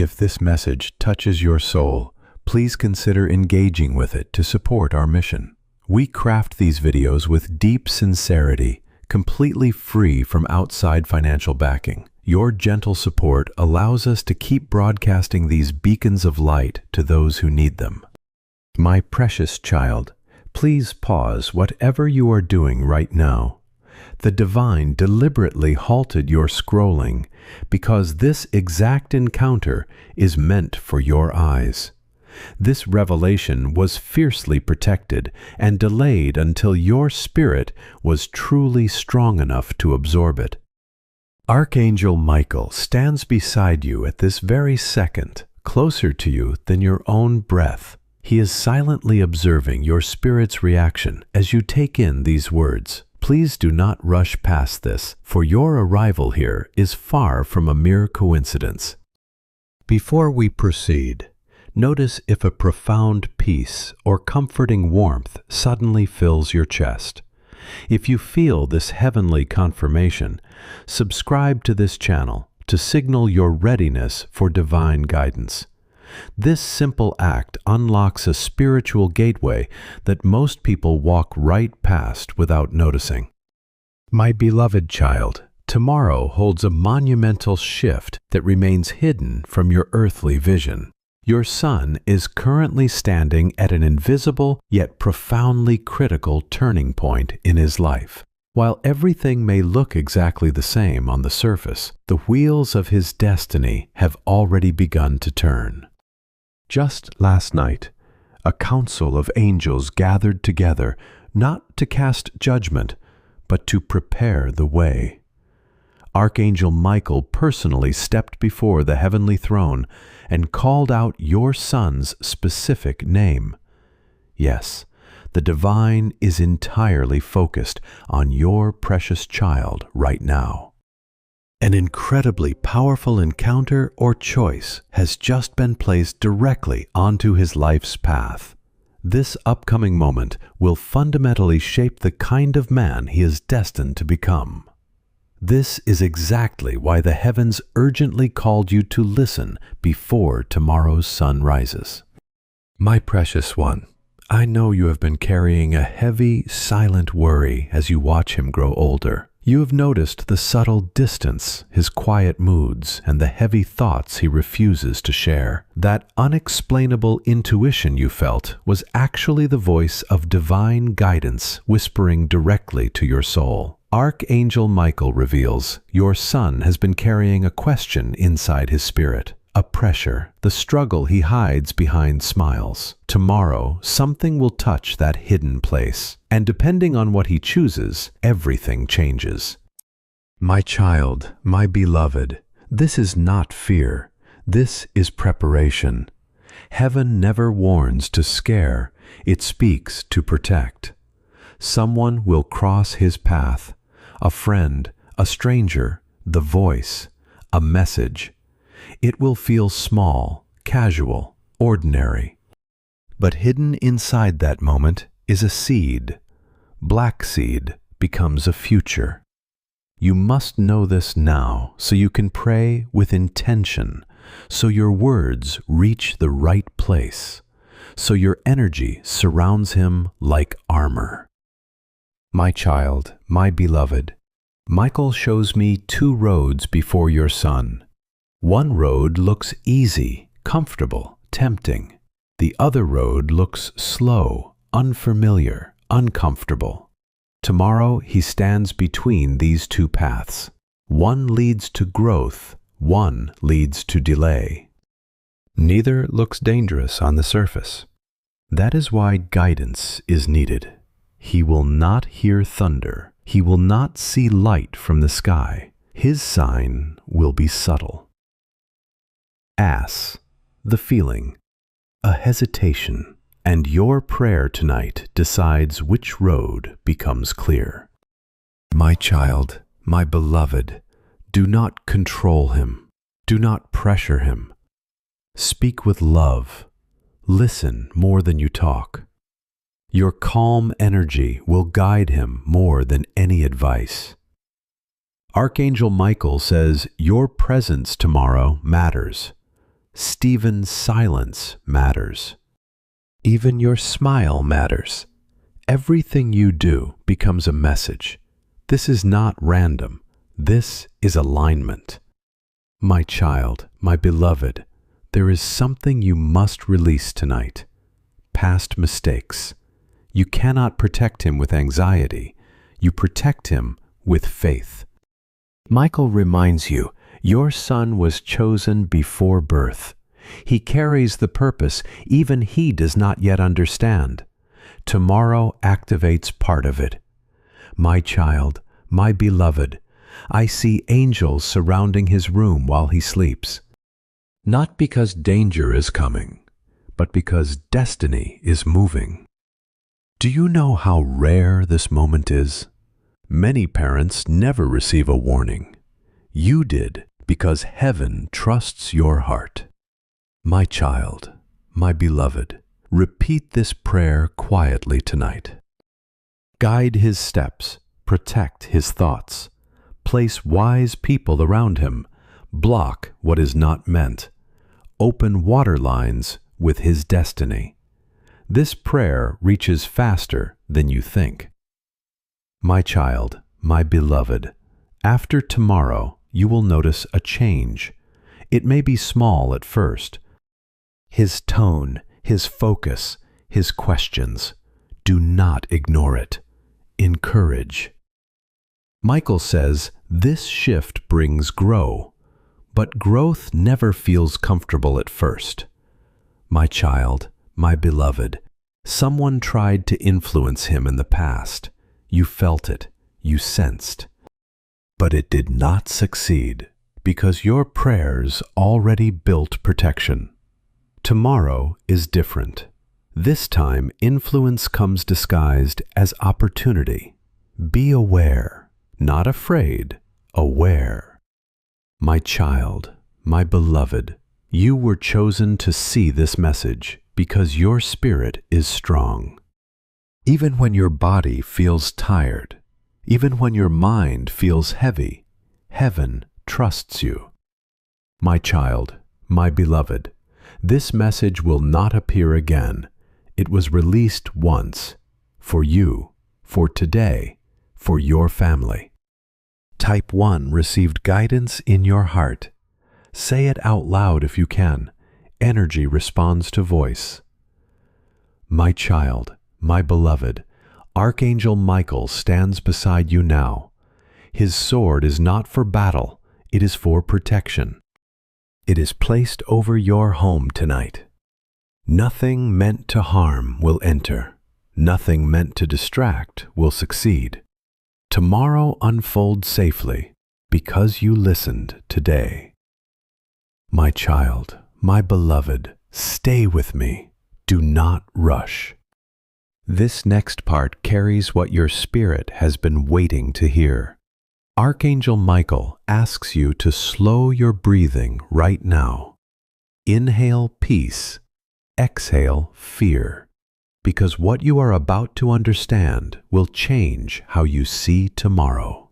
If this message touches your soul, please consider engaging with it to support our mission. We craft these videos with deep sincerity, completely free from outside financial backing. Your gentle support allows us to keep broadcasting these beacons of light to those who need them. My precious child, please pause whatever you are doing right now. The divine deliberately halted your scrolling because this exact encounter is meant for your eyes. This revelation was fiercely protected and delayed until your spirit was truly strong enough to absorb it. Archangel Michael stands beside you at this very second, closer to you than your own breath. He is silently observing your spirit's reaction as you take in these words. Please do not rush past this, for your arrival here is far from a mere coincidence. Before we proceed, notice if a profound peace or comforting warmth suddenly fills your chest. If you feel this heavenly confirmation, subscribe to this channel to signal your readiness for divine guidance. This simple act unlocks a spiritual gateway that most people walk right past without noticing. My beloved child, tomorrow holds a monumental shift that remains hidden from your earthly vision. Your son is currently standing at an invisible yet profoundly critical turning point in his life. While everything may look exactly the same on the surface, the wheels of his destiny have already begun to turn. Just last night, a council of angels gathered together not to cast judgment, but to prepare the way. Archangel Michael personally stepped before the heavenly throne and called out your son's specific name. Yes, the divine is entirely focused on your precious child right now. An incredibly powerful encounter or choice has just been placed directly onto his life's path. This upcoming moment will fundamentally shape the kind of man he is destined to become. This is exactly why the heavens urgently called you to listen before tomorrow's sun rises. My precious one, I know you have been carrying a heavy, silent worry as you watch him grow older. You have noticed the subtle distance, his quiet moods, and the heavy thoughts he refuses to share. That unexplainable intuition you felt was actually the voice of divine guidance whispering directly to your soul. Archangel Michael reveals your son has been carrying a question inside his spirit, a pressure, the struggle he hides behind smiles. Tomorrow, something will touch that hidden place, and depending on what he chooses, everything changes. My child, my beloved, this is not fear. This is preparation. Heaven never warns to scare, it speaks to protect. Someone will cross his path, a friend, a stranger, the voice, a message. It will feel small, casual, ordinary. But hidden inside that moment is a seed. Black seed becomes a future. You must know this now so you can pray with intention, so your words reach the right place, so your energy surrounds him like armor. My child, my beloved, Michael shows me two roads before your son. One road looks easy, comfortable, tempting. The other road looks slow, unfamiliar, uncomfortable. Tomorrow he stands between these two paths. One leads to growth, one leads to delay. Neither looks dangerous on the surface. That is why guidance is needed. He will not hear thunder. He will not see light from the sky. His sign will be subtle. Ass, the feeling, a hesitation, and your prayer tonight decides which road becomes clear. My child, my beloved, do not control him. Do not pressure him. Speak with love. Listen more than you talk. Your calm energy will guide him more than any advice. Archangel Michael says your presence tomorrow matters. Stephen's silence matters. Even your smile matters. Everything you do becomes a message. This is not random. This is alignment. My child, my beloved, there is something you must release tonight. Past mistakes. You cannot protect him with anxiety. You protect him with faith. Michael reminds you, your son was chosen before birth. He carries the purpose even he does not yet understand. Tomorrow activates part of it. My child, my beloved, I see angels surrounding his room while he sleeps. Not because danger is coming, but because destiny is moving. Do you know how rare this moment is? Many parents never receive a warning. You did because heaven trusts your heart. My child, my beloved, repeat this prayer quietly tonight. Guide his steps, protect his thoughts, place wise people around him, block what is not meant, open water lines with his destiny. This prayer reaches faster than you think. My child, my beloved, after tomorrow you will notice a change. It may be small at first. His tone, his focus, his questions. Do not ignore it. Encourage. Michael says this shift brings grow, but growth never feels comfortable at first. My child, my beloved, someone tried to influence him in the past. You felt it, you sensed. But it did not succeed because your prayers already built protection. Tomorrow is different. This time, influence comes disguised as opportunity. Be aware, not afraid, aware. My child, my beloved, you were chosen to see this message because your spirit is strong. Even when your body feels tired, even when your mind feels heavy, heaven trusts you. My child, my beloved, this message will not appear again. It was released once, for you, for today, for your family. Type 1 received guidance in your heart. Say it out loud if you can. Energy responds to voice. My child, my beloved, Archangel Michael stands beside you now. His sword is not for battle, it is for protection. It is placed over your home tonight. Nothing meant to harm will enter. Nothing meant to distract will succeed. Tomorrow unfolds safely because you listened today. My child, my beloved, stay with me. Do not rush. This next part carries what your spirit has been waiting to hear. Archangel Michael asks you to slow your breathing right now. Inhale peace, exhale fear, because what you are about to understand will change how you see tomorrow.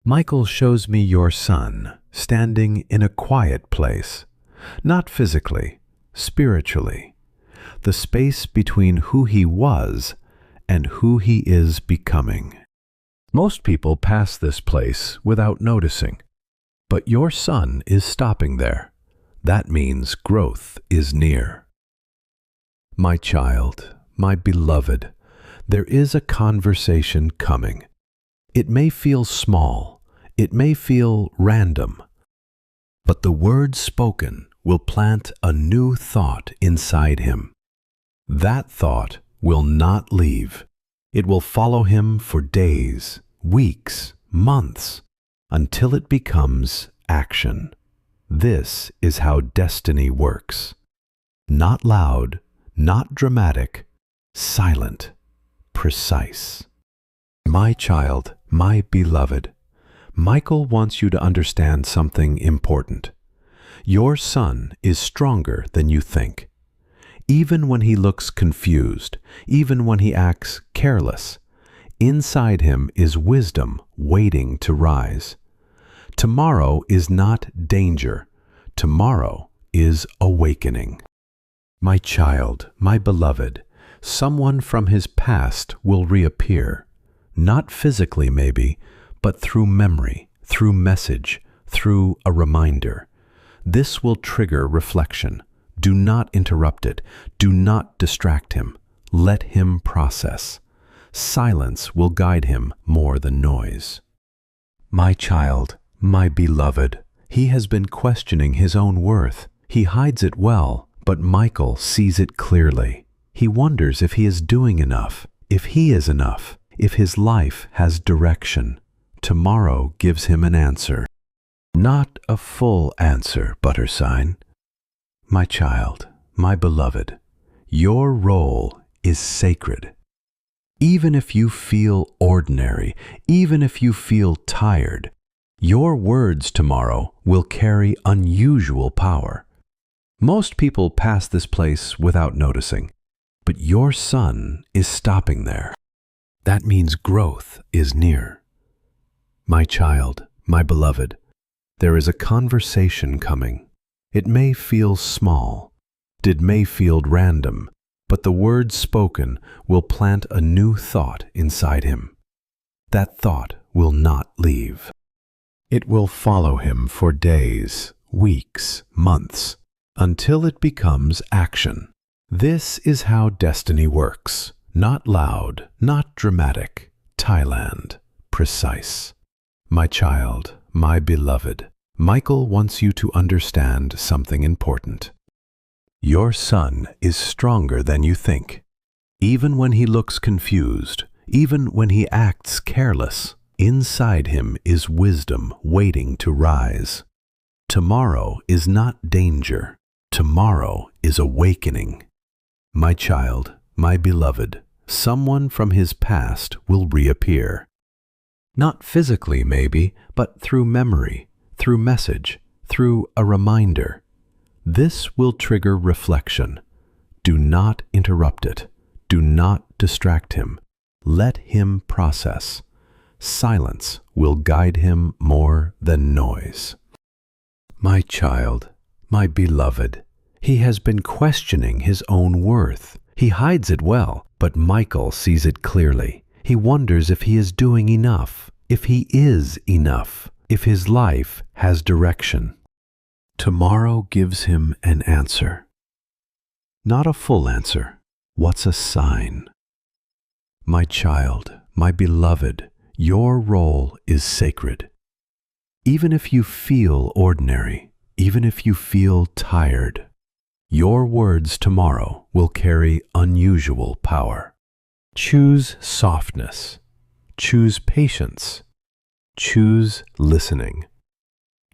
Michael shows me your son standing in a quiet place, not physically, spiritually, the space between who he was and who he is becoming. Most people pass this place without noticing, but your son is stopping there. That means growth is near. My child, my beloved, there is a conversation coming. It may feel small, it may feel random, but the words spoken will plant a new thought inside him. That thought will not leave. It will follow him for days, weeks, months, until it becomes action. This is how destiny works. Not loud, not dramatic, silent, precise. My child, my beloved, Michael wants you to understand something important. Your son is stronger than you think. Even when he looks confused, even when he acts careless, inside him is wisdom waiting to rise. Tomorrow is not danger. Tomorrow is awakening. My child, my beloved, someone from his past will reappear. Not physically maybe, but through memory, through message, through a reminder. This will trigger reflection. Do not interrupt it. Do not distract him. Let him process. Silence will guide him more than noise. My child, my beloved, he has been questioning his own worth. He hides it well, but Michael sees it clearly. He wonders if he is doing enough, if he is enough, if his life has direction. Tomorrow gives him an answer. Not a full answer, butter sign. My child, my beloved, your role is sacred. Even if you feel ordinary, even if you feel tired, your words tomorrow will carry unusual power. Most people pass this place without noticing, but your sun is stopping there. That means growth is near. My child, my beloved, there is a conversation coming. It may feel small, it may feel random, but the words spoken will plant a new thought inside him. That thought will not leave. It will follow him for days, weeks, months, until it becomes action. This is how destiny works. Not loud, not dramatic. Thailand, precise. My child, my beloved, Michael wants you to understand something important. Your son is stronger than you think. Even when he looks confused, even when he acts careless, inside him is wisdom waiting to rise. Tomorrow is not danger. Tomorrow is awakening. My child, my beloved, someone from his past will reappear. Not physically maybe, but through memory, through message, through a reminder. This will trigger reflection. Do not interrupt it. Do not distract him. Let him process. Silence will guide him more than noise. My child, my beloved, he has been questioning his own worth. He hides it well, but Michael sees it clearly. He wonders if he is doing enough, if he is enough, if his life has direction. Tomorrow gives him an answer. Not a full answer. What's a sign? My child, my beloved, your role is sacred. Even if you feel ordinary, even if you feel tired, your words tomorrow will carry unusual power. Choose softness. Choose patience. Choose listening.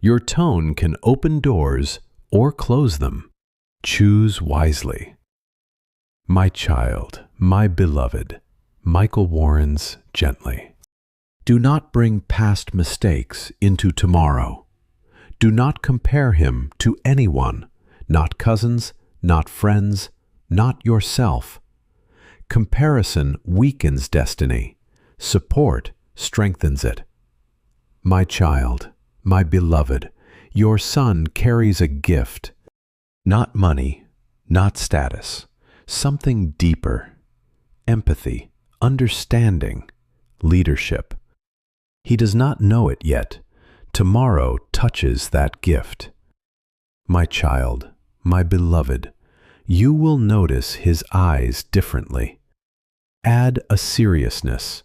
Your tone can open doors or close them. Choose wisely. My child, my beloved, Michael warns gently. Do not bring past mistakes into tomorrow. Do not compare him to anyone, not cousins, not friends, not yourself. Comparison weakens destiny. Support strengthens it. My child, my beloved, your son carries a gift. Not money, not status, something deeper. Empathy, understanding, leadership. He does not know it yet. Tomorrow touches that gift. My child, my beloved, you will notice his eyes differently. Add a seriousness,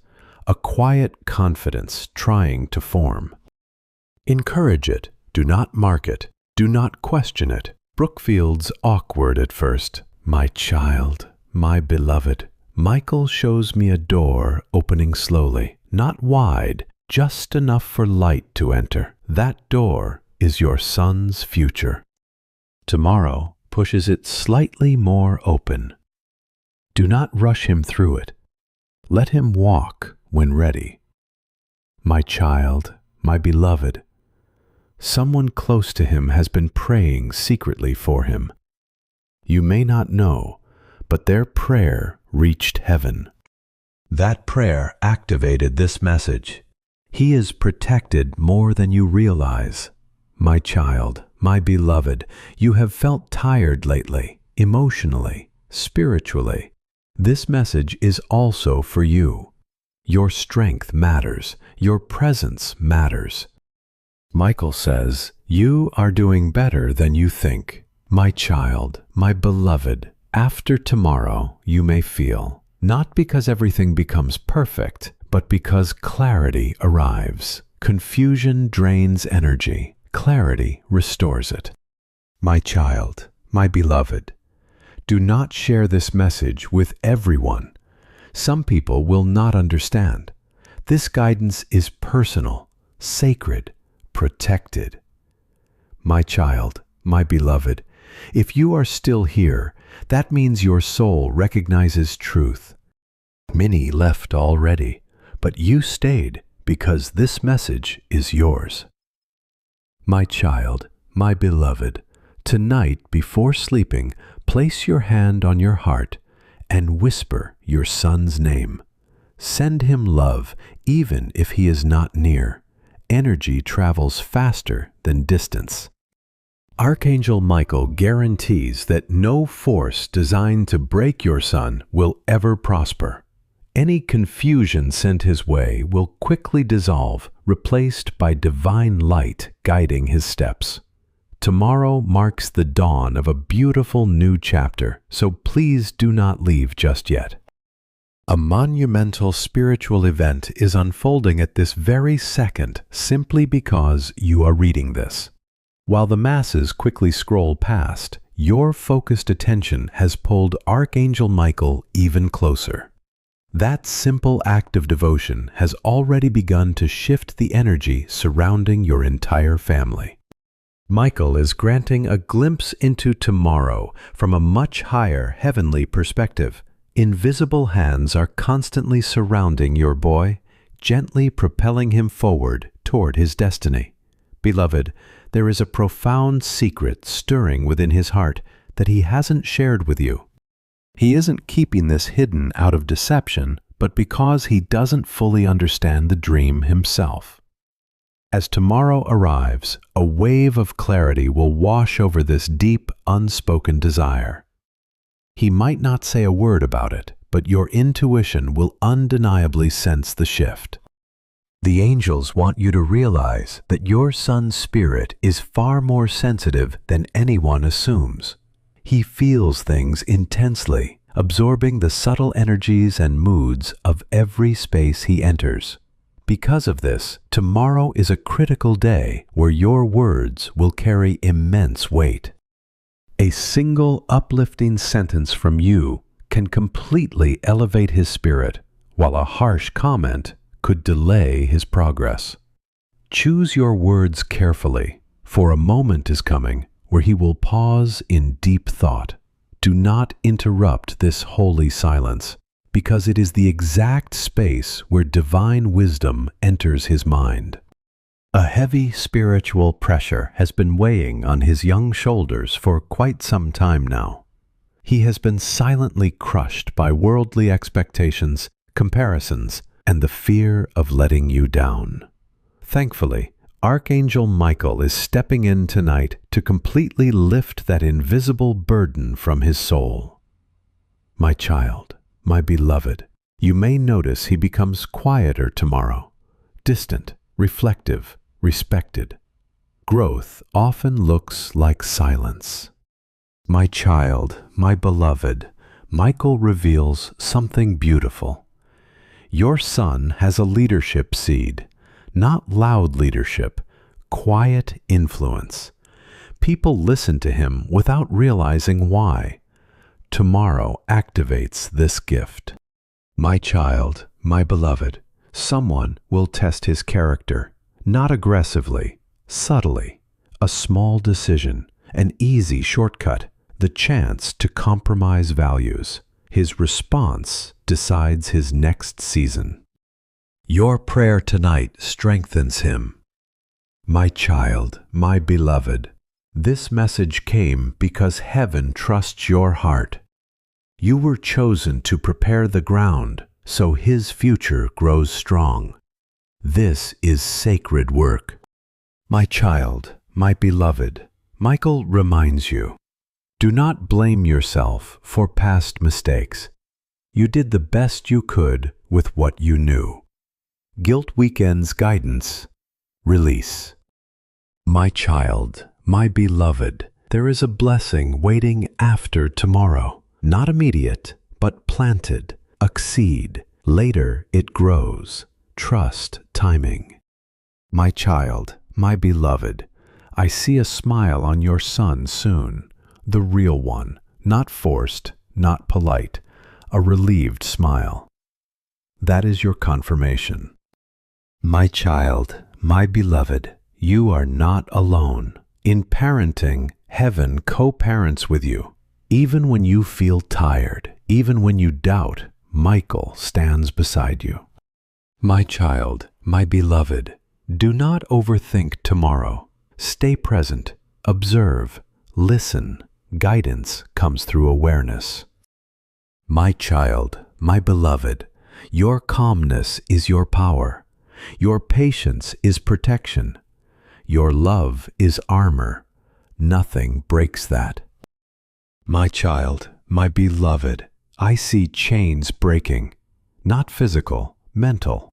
a quiet confidence trying to form. Encourage it, do not mark it, do not question it. Brookfield's awkward at first. My child, my beloved, Michael shows me a door opening slowly, not wide, just enough for light to enter. That door is your son's future. Tomorrow pushes it slightly more open. Do not rush him through it. Let him walk when ready. My child, my beloved, someone close to him has been praying secretly for him. You may not know, but their prayer reached heaven. That prayer activated this message. He is protected more than you realize. My child, my beloved, you have felt tired lately, emotionally, spiritually. This message is also for you. Your strength matters. Your presence matters. Michael says, you are doing better than you think. My child, my beloved, after tomorrow you may feel, not because everything becomes perfect, but because clarity arrives. Confusion drains energy. Clarity restores it. My child, my beloved, do not share this message with everyone. Some people will not understand. This guidance is personal, sacred, protected. My child, my beloved, if you are still here, that means your soul recognizes truth. Many left already, but you stayed because this message is yours. My child, my beloved, tonight before sleeping, place your hand on your heart and whisper your son's name. Send him love even if he is not near. Energy travels faster than distance. Archangel Michael guarantees that no force designed to break your son will ever prosper. Any confusion sent his way will quickly dissolve, replaced by divine light guiding his steps. Tomorrow marks the dawn of a beautiful new chapter, so please do not leave just yet. A monumental spiritual event is unfolding at this very second simply because you are reading this. While the masses quickly scroll past, your focused attention has pulled Archangel Michael even closer. That simple act of devotion has already begun to shift the energy surrounding your entire family. Michael is granting a glimpse into tomorrow from a much higher heavenly perspective. Invisible hands are constantly surrounding your boy, gently propelling him forward toward his destiny. Beloved, there is a profound secret stirring within his heart that he hasn't shared with you. He isn't keeping this hidden out of deception, but because he doesn't fully understand the dream himself. As tomorrow arrives, a wave of clarity will wash over this deep, unspoken desire. He might not say a word about it, but your intuition will undeniably sense the shift. The angels want you to realize that your son's spirit is far more sensitive than anyone assumes. He feels things intensely, absorbing the subtle energies and moods of every space he enters. Because of this, tomorrow is a critical day where your words will carry immense weight. A single uplifting sentence from you can completely elevate his spirit, while a harsh comment could delay his progress. Choose your words carefully, for a moment is coming where he will pause in deep thought. Do not interrupt this holy silence, because it is the exact space where divine wisdom enters his mind. A heavy spiritual pressure has been weighing on his young shoulders for quite some time now. He has been silently crushed by worldly expectations, comparisons, and the fear of letting you down. Thankfully, Archangel Michael is stepping in tonight to completely lift that invisible burden from his soul. My child, my beloved, you may notice he becomes quieter tomorrow, distant, reflective, respected. Growth often looks like silence. My child, my beloved, Michael reveals something beautiful. Your son has a leadership seed. Not loud leadership, quiet influence. People listen to him without realizing why. Tomorrow activates this gift. My child, my beloved, someone will test his character, not aggressively, subtly. A small decision, an easy shortcut, the chance to compromise values. His response decides his next season. Your prayer tonight strengthens him. My child, my beloved, this message came because heaven trusts your heart. You were chosen to prepare the ground so his future grows strong. This is sacred work. My child, my beloved, Michael reminds you, do not blame yourself for past mistakes. You did the best you could with what you knew. Guilt Weekend's guidance, release. My child, my beloved, there is a blessing waiting after tomorrow. Not immediate, but planted, a seed. Later it grows. Trust timing. My child, my beloved, I see a smile on your son soon. The real one, not forced, not polite, a relieved smile. That is your confirmation. My child, my beloved, you are not alone. In parenting, heaven co-parents with you. Even when you feel tired, even when you doubt, Michael stands beside you. My child, my beloved, do not overthink tomorrow. Stay present, observe, listen. Guidance comes through awareness. My child, my beloved, your calmness is your power. Your patience is protection. Your love is armor. Nothing breaks that. My child, my beloved, I see chains breaking. Not physical, mental.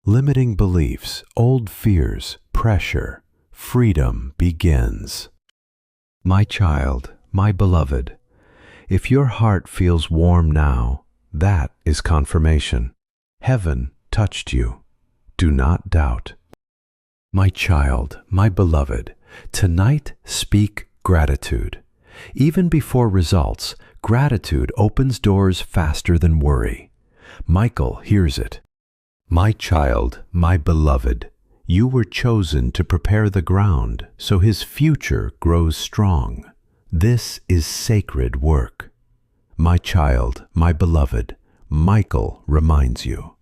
Limiting beliefs, old fears, pressure. Freedom begins. My child, my beloved, if your heart feels warm now, that is confirmation. Heaven touched you. Do not doubt. My child, my beloved, tonight speak gratitude. Even before results, gratitude opens doors faster than worry. Michael hears it. My child, my beloved, you were chosen to prepare the ground so his future grows strong. This is sacred work. My child, my beloved, Michael reminds you.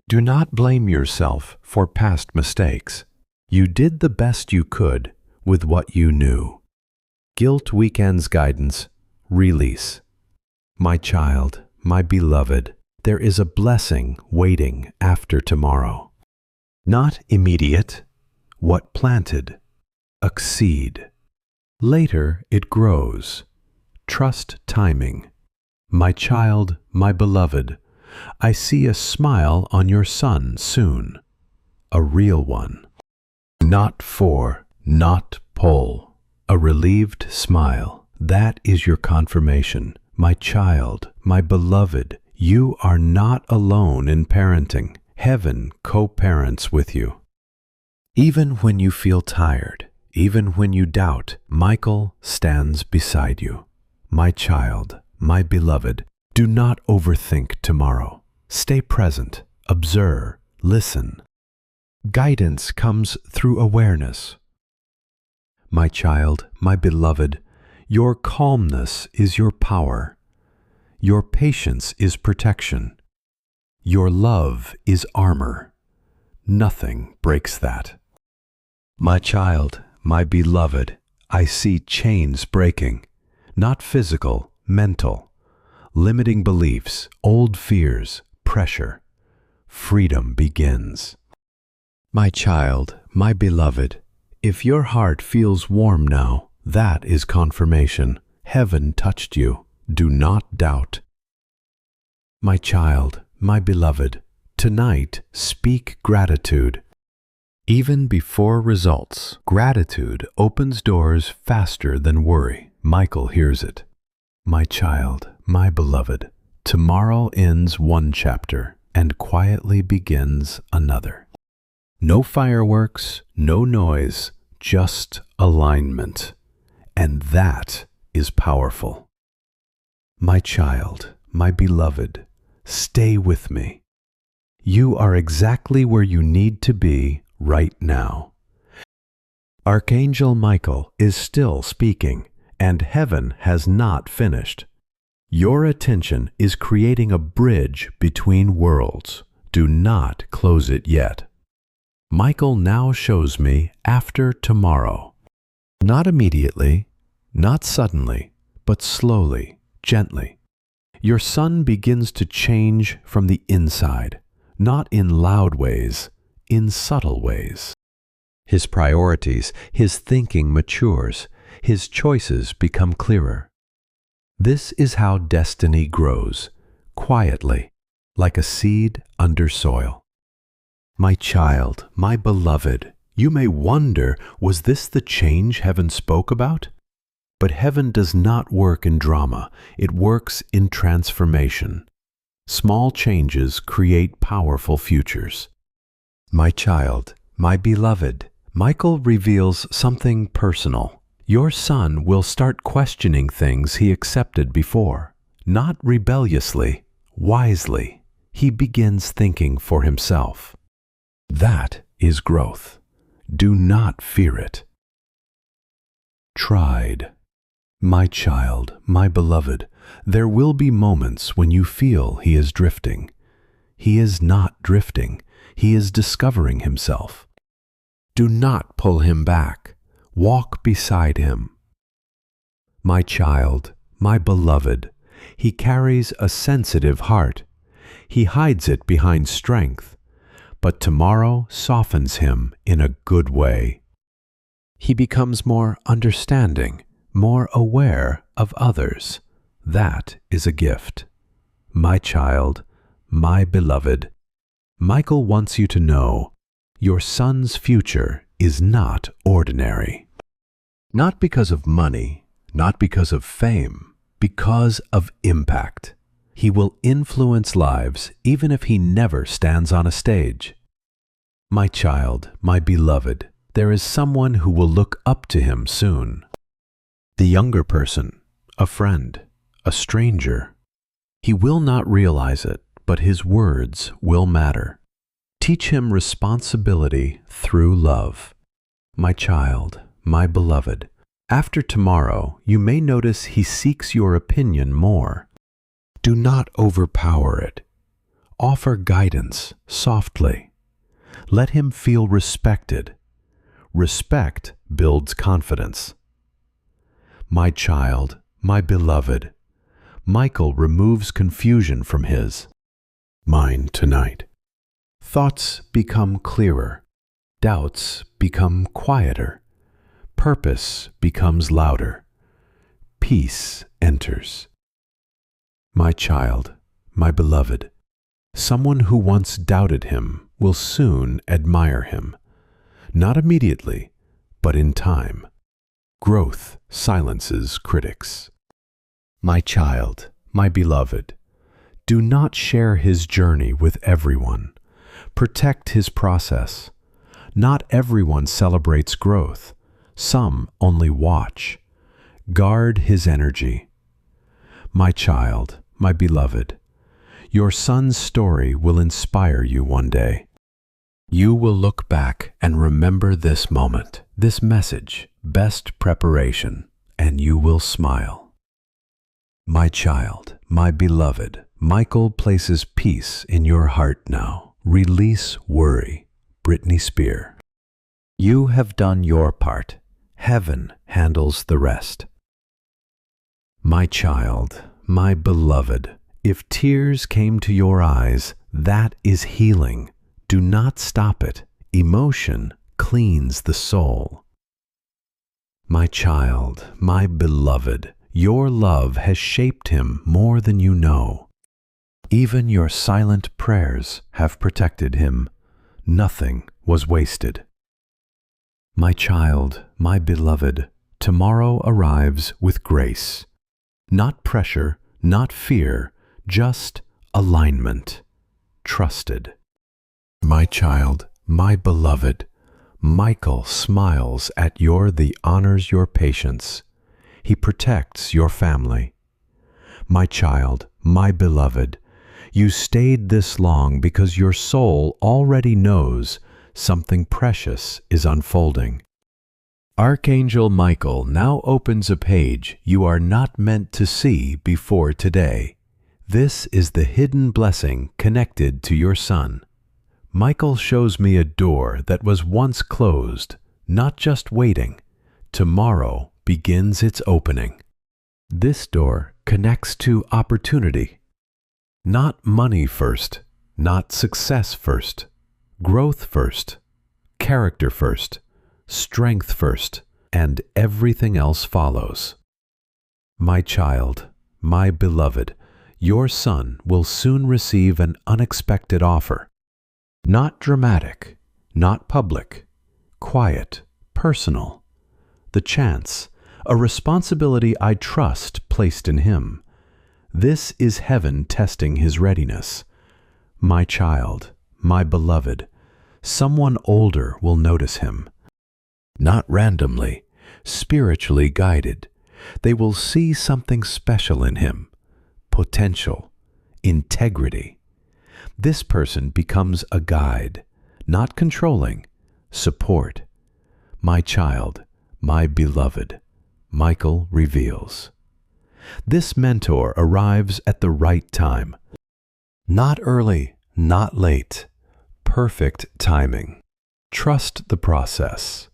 Do not blame yourself for past mistakes. You did the best you could with what you knew. Guilt Weekend's guidance, release. My child, my beloved, there is a blessing waiting after tomorrow. Not immediate, what planted, a seed. Later it grows. Trust timing. My child, my beloved, I see a smile on your son soon. A real one. Not for, not pull. A relieved smile. That is your confirmation. My child, my beloved, you are not alone in parenting. Heaven co-parents with you. Even when you feel tired, even when you doubt, Michael stands beside you. My child, my beloved, do not overthink tomorrow. Stay present, observe, listen. Guidance comes through awareness. My child, my beloved, your calmness is your power. Your patience is protection. Your love is armor. Nothing breaks that. My child, my beloved, I see chains breaking. Not physical, mental. Limiting beliefs, old fears, pressure. Freedom begins. My child, my beloved, if your heart feels warm now, that is confirmation. Heaven touched you. Do not doubt. My child, my beloved, tonight speak gratitude. Even before results, gratitude opens doors faster than worry. Michael hears it. My child, my beloved, tomorrow ends one chapter and quietly begins another. No fireworks, no noise, just alignment. And that is powerful. My child, my beloved, stay with me. You are exactly where you need to be right now. Archangel Michael is still speaking, and heaven has not finished. Your attention is creating a bridge between worlds. Do not close it yet. Michael now shows me after tomorrow. Not immediately, not suddenly, but slowly, gently. Your son begins to change from the inside, not in loud ways, in subtle ways. His priorities, his thinking matures. His choices become clearer. This is how destiny grows, quietly, like a seed under soil. My child, my beloved, you may wonder, was this the change heaven spoke about? But heaven does not work in drama, it works in transformation. Small changes create powerful futures. My child, my beloved, Michael reveals something personal. Your son will start questioning things he accepted before. Not rebelliously, wisely. He begins thinking for himself. That is growth. Do not fear it. Tried. My child, my beloved, there will be moments when you feel he is drifting. He is not drifting. He is discovering himself. Do not pull him back. Walk beside him. My child, my beloved, he carries a sensitive heart. He hides it behind strength, but tomorrow softens him in a good way. He becomes more understanding, more aware of others. That is a gift. My child, my beloved, Michael wants you to know your son's future is not ordinary. Not because of money, not because of fame, because of impact. He will influence lives even if he never stands on a stage. My child, my beloved, there is someone who will look up to him soon. The younger person, a friend, a stranger. He will not realize it, but his words will matter. Teach him responsibility through love. My child, my beloved, after tomorrow, you may notice he seeks your opinion more. Do not overpower it. Offer guidance softly. Let him feel respected. Respect builds confidence. My child, my beloved, Michael removes confusion from his mind tonight. Thoughts become clearer. Doubts become quieter. Purpose becomes louder. Peace enters. My child, my beloved, someone who once doubted him will soon admire him. Not immediately, but in time. Growth silences critics. My child, my beloved, do not share his journey with everyone. Protect his process. Not everyone celebrates growth. Some only watch. Guard his energy. My child, my beloved, your son's story will inspire you one day. You will look back and remember this moment, this message, best preparation, and you will smile. My child, my beloved, Michael places peace in your heart now. Release worry. Britney Spears. You have done your part. Heaven handles the rest. My child, my beloved, if tears came to your eyes, that is healing. Do not stop it. Emotion cleans the soul. My child, my beloved, your love has shaped him more than you know. Even your silent prayers have protected him. Nothing was wasted. My child, my beloved, tomorrow arrives with grace. Not pressure, not fear, just alignment. Trusted. My child, my beloved, Michael smiles at the honors your patience. He protects your family. My child, my beloved, you stayed this long because your soul already knows something precious is unfolding. Archangel Michael now opens a page you are not meant to see before today. This is the hidden blessing connected to your son. Michael shows me a door that was once closed, not just waiting. Tomorrow begins its opening. This door connects to opportunity. Not money first, not success first, growth first, character first, strength first, and everything else follows. My child, my beloved, your son will soon receive an unexpected offer. Not dramatic, not public, quiet, personal. The chance, a responsibility I trust placed in him. This is heaven testing his readiness. My child, my beloved, someone older will notice him. Not randomly, spiritually guided. They will see something special in him. Potential, integrity. This person becomes a guide, not controlling, support. My child, my beloved, Michael reveals. This mentor arrives at the right time. Not early, not late. Perfect timing. Trust the process.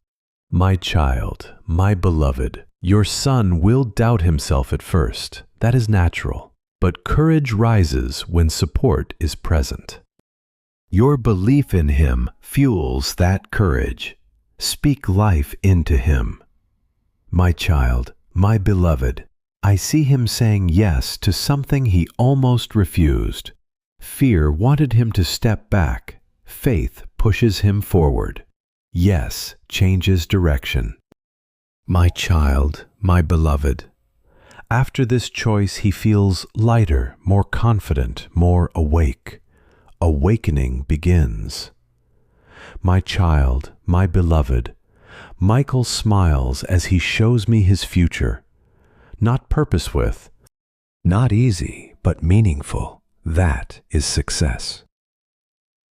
My child, my beloved, your son will doubt himself at first. That is natural. But courage rises when support is present. Your belief in him fuels that courage. Speak life into him. My child, my beloved, I see him saying yes to something he almost refused. Fear wanted him to step back. Faith pushes him forward. Yes changes direction. My child, my beloved, after this choice he feels lighter, more confident, more awake. Awakening begins. My child, my beloved, Michael smiles as he shows me his future. Not purpose with, not easy, but meaningful. That is success.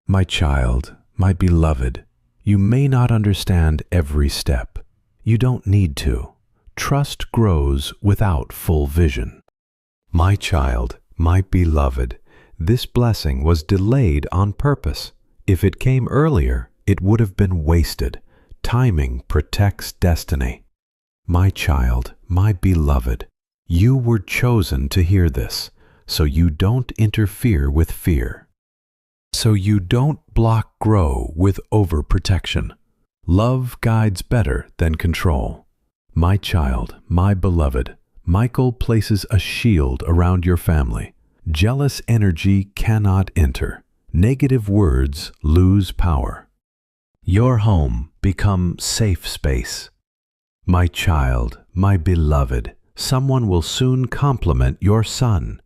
My child, my beloved, you may not understand every step. You don't need to. Trust grows without full vision. My child, my beloved, this blessing was delayed on purpose. If it came earlier, it would have been wasted. Timing protects destiny. My child, my beloved, you were chosen to hear this, so you don't interfere with fear. So you don't block grow with overprotection. Love guides better than control. My child, my beloved, Michael places a shield around your family. Jealous energy cannot enter. Negative words lose power. Your home becomes safe space. My child, my beloved, someone will soon compliment your son.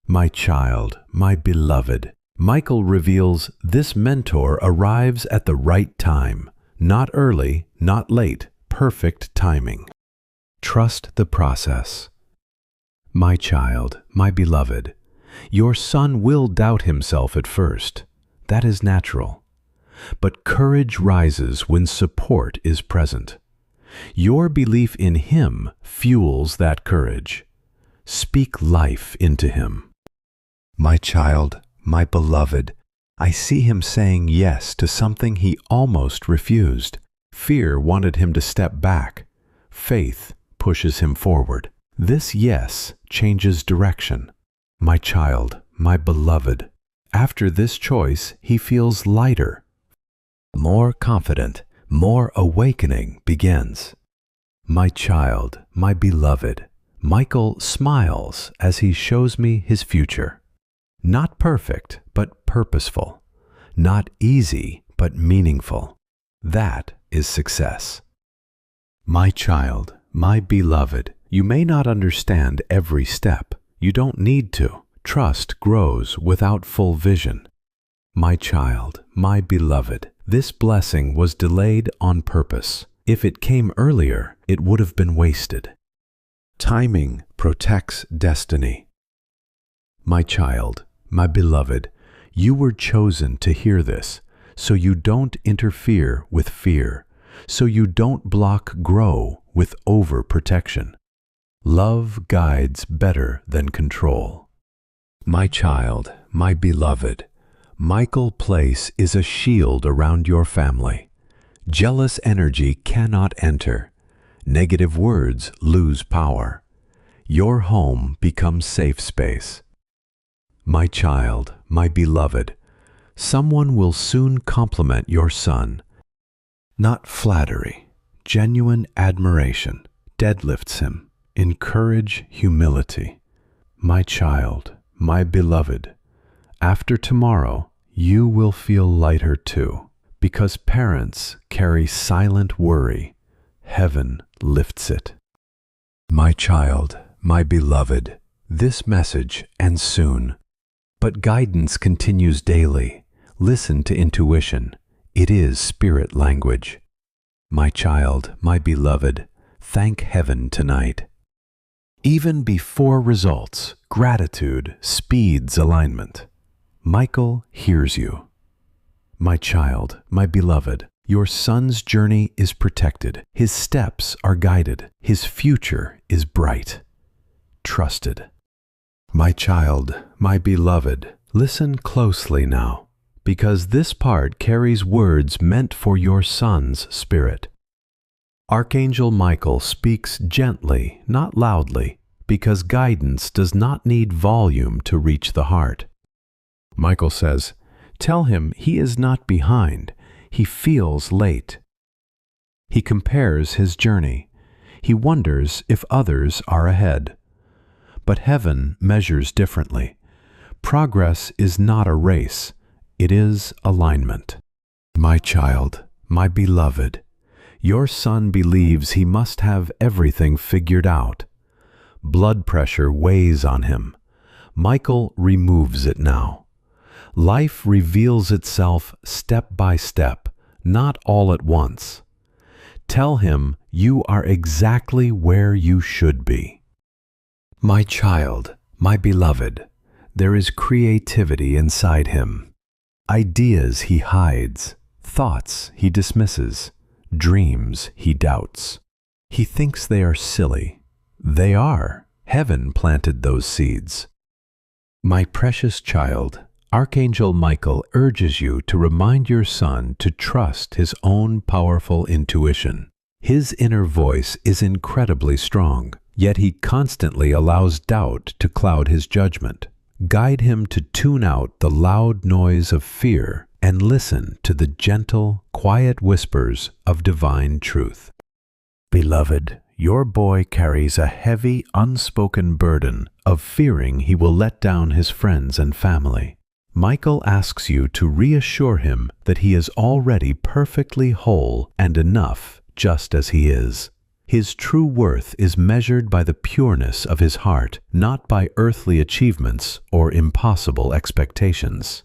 My child, my beloved, Michael reveals this mentor arrives at the right time. Not early, not late, perfect timing. Trust the process. My child, my beloved, your son will doubt himself at first. That is natural. But courage rises when support is present. Your belief in him fuels that courage. Speak life into him. My child, my beloved, I see him saying yes to something he almost refused. Fear wanted him to step back. Faith pushes him forward. This yes changes direction. My child, my beloved, after this choice, he feels lighter. More confident, more awakening begins. My child, my beloved, Michael smiles as he shows me his future. Not perfect, but purposeful. Not easy, but meaningful. That is success. My child, my beloved, you may not understand every step. You don't need to. Trust grows without full vision. My child, my beloved, this blessing was delayed on purpose. If it came earlier, it would have been wasted. Timing protects destiny. My child, my beloved, you were chosen to hear this, so you don't interfere with fear, so you don't block grow with overprotection. Love guides better than control. My child, my beloved, Michael Place is a shield around your family. Jealous energy cannot enter. Negative words lose power. Your home becomes safe space. My child, my beloved, someone will soon compliment your son. Not flattery, Genuine admiration deadlifts him. Encourage humility. My child, my beloved, after tomorrow, you will feel lighter too, because parents carry silent worry. Heaven lifts it. My child, my beloved, this message ends soon, but guidance continues daily. Listen to intuition. It is spirit language. My child, my beloved, thank heaven tonight. Even before results, gratitude speeds alignment. Michael hears you. My child, my beloved, your son's journey is protected. His steps are guided. His future is bright. Trusted. My child, my beloved, listen closely now, because this part carries words meant for your son's spirit. Archangel Michael speaks gently, not loudly, because guidance does not need volume to reach the heart. Michael says, tell him he is not behind, he feels late. He compares his journey. He wonders if others are ahead. But heaven measures differently. Progress is not a race, it is alignment. My child, my beloved, your son believes he must have everything figured out. Blood pressure weighs on him. Michael removes it now. Life reveals itself step by step, not all at once. Tell him you are exactly where you should be. My child, my beloved, there is creativity inside him. Ideas he hides, thoughts he dismisses, dreams he doubts. He thinks they are silly. They are. Heaven planted those seeds. My precious child, Archangel Michael urges you to remind your son to trust his own powerful intuition. His inner voice is incredibly strong, yet he constantly allows doubt to cloud his judgment. Guide him to tune out the loud noise of fear and listen to the gentle, quiet whispers of divine truth. Beloved, your boy carries a heavy, unspoken burden of fearing he will let down his friends and family. Michael asks you to reassure him that he is already perfectly whole and enough just as he is. His true worth is measured by the pureness of his heart, not by earthly achievements or impossible expectations.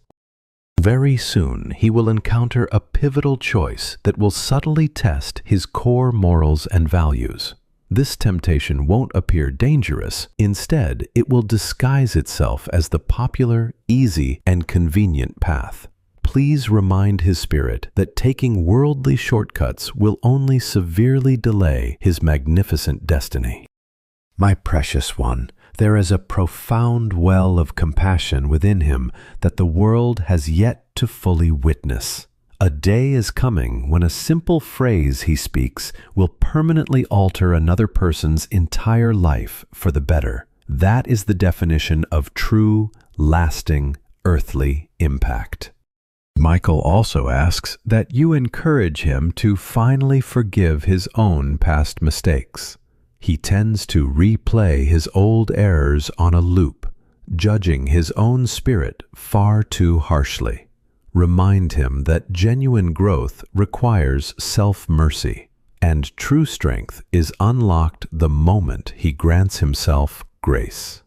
Very soon he will encounter a pivotal choice that will subtly test his core morals and values. This temptation won't appear dangerous. Instead, it will disguise itself as the popular, easy, and convenient path. Please remind his spirit that taking worldly shortcuts will only severely delay his magnificent destiny. My precious one, there is a profound well of compassion within him that the world has yet to fully witness. A day is coming when a simple phrase he speaks will permanently alter another person's entire life for the better. That is the definition of true, lasting, earthly impact. Michael also asks that you encourage him to finally forgive his own past mistakes. He tends to replay his old errors on a loop, judging his own spirit far too harshly. Remind him that genuine growth requires self-mercy, and true strength is unlocked the moment he grants himself grace.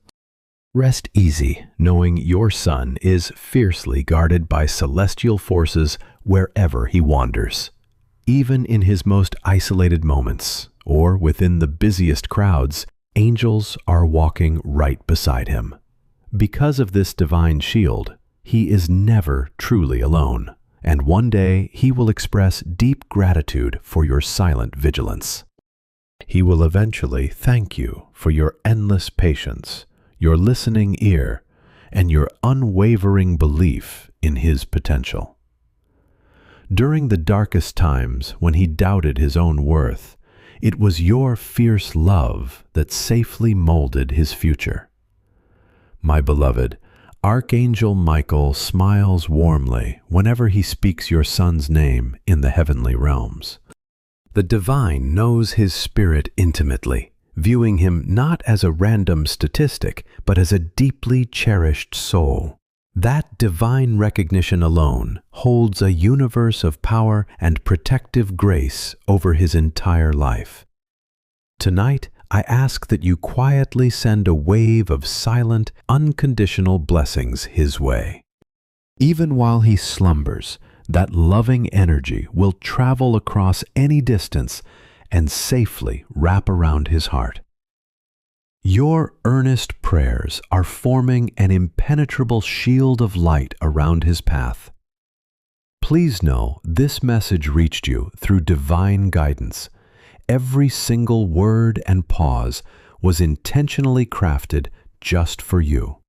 Rest easy, knowing your son is fiercely guarded by celestial forces wherever he wanders. Even in his most isolated moments, or within the busiest crowds, angels are walking right beside him. Because of this divine shield, he is never truly alone, and one day he will express deep gratitude for your silent vigilance. He will eventually thank you for your endless patience, your listening ear, and your unwavering belief in his potential. During the darkest times when he doubted his own worth, it was your fierce love that safely molded his future. My beloved, Archangel Michael smiles warmly whenever he speaks your son's name in the heavenly realms. The divine knows his spirit intimately, viewing him not as a random statistic, but as a deeply cherished soul. That divine recognition alone holds a universe of power and protective grace over his entire life. Tonight, I ask that you quietly send a wave of silent, unconditional blessings his way. Even while he slumbers, that loving energy will travel across any distance and safely wrap around his heart. Your earnest prayers are forming an impenetrable shield of light around his path. Please know this message reached you through divine guidance. Every single word and pause was intentionally crafted just for you.